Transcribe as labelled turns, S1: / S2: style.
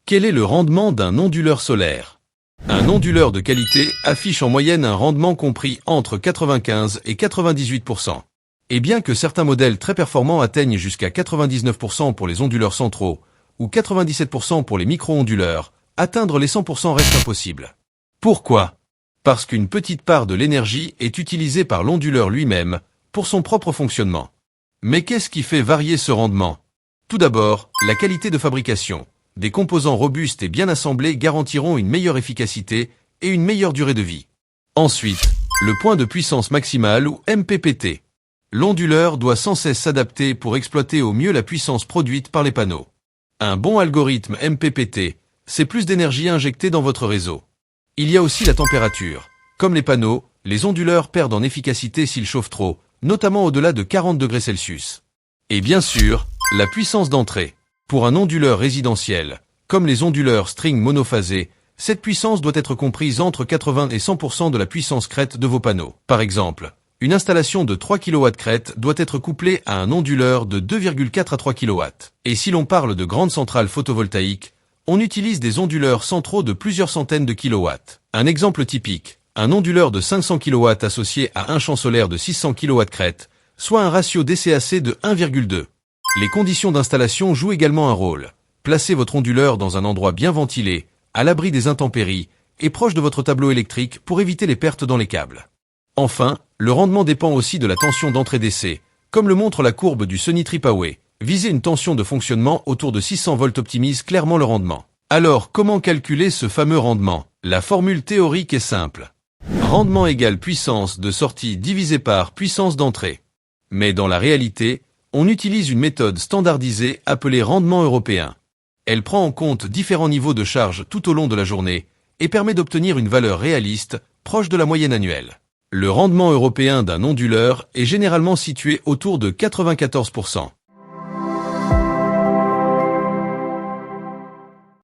S1: Quel est le rendement d'un onduleur solaire? Un onduleur de qualité affiche en moyenne un rendement compris entre 95 et 98%. Et bien que certains modèles très performants atteignent jusqu'à 99% pour les onduleurs centraux, ou 97% pour les micro-onduleurs, atteindre les 100% reste impossible. Pourquoi? Parce qu'une petite part de l'énergie est utilisée par l'onduleur lui-même, pour son propre fonctionnement. Mais qu'est-ce qui fait varier ce rendement? Tout d'abord, la qualité de fabrication. Des composants robustes et bien assemblés garantiront une meilleure efficacité et une meilleure durée de vie. Ensuite, le point de puissance maximale ou MPPT. L'onduleur doit sans cesse s'adapter pour exploiter au mieux la puissance produite par les panneaux. Un bon algorithme MPPT, c'est plus d'énergie injectée dans votre réseau. Il y a aussi la température. Comme les panneaux, les onduleurs perdent en efficacité s'ils chauffent trop, notamment au-delà de 40 degrés Celsius. Et bien sûr, la puissance d'entrée. Pour un onduleur résidentiel, comme les onduleurs string monophasés, cette puissance doit être comprise entre 80 et 100% de la puissance crête de vos panneaux. Par exemple, une installation de 3 kW crête doit être couplée à un onduleur de 2,4 à 3 kW. Et si l'on parle de grandes centrales photovoltaïques, on utilise des onduleurs centraux de plusieurs centaines de kilowatts. Un exemple typique, un onduleur de 500 kW associé à un champ solaire de 600 kW crête, soit un ratio DCAC de 1,2. Les conditions d'installation jouent également un rôle. Placez votre onduleur dans un endroit bien ventilé, à l'abri des intempéries, et proche de votre tableau électrique pour éviter les pertes dans les câbles. Enfin, le rendement dépend aussi de la tension d'entrée d'essai, comme le montre la courbe du Sunny Tripaway. Viser une tension de fonctionnement autour de 600 volts optimise clairement le rendement. Alors, comment calculer ce fameux rendement? La formule théorique est simple. Rendement égale puissance de sortie divisé par puissance d'entrée. Mais dans la réalité, on utilise une méthode standardisée appelée rendement européen. Elle prend en compte différents niveaux de charge tout au long de la journée et permet d'obtenir une valeur réaliste, proche de la moyenne annuelle. Le rendement européen d'un onduleur est généralement situé autour de 94%.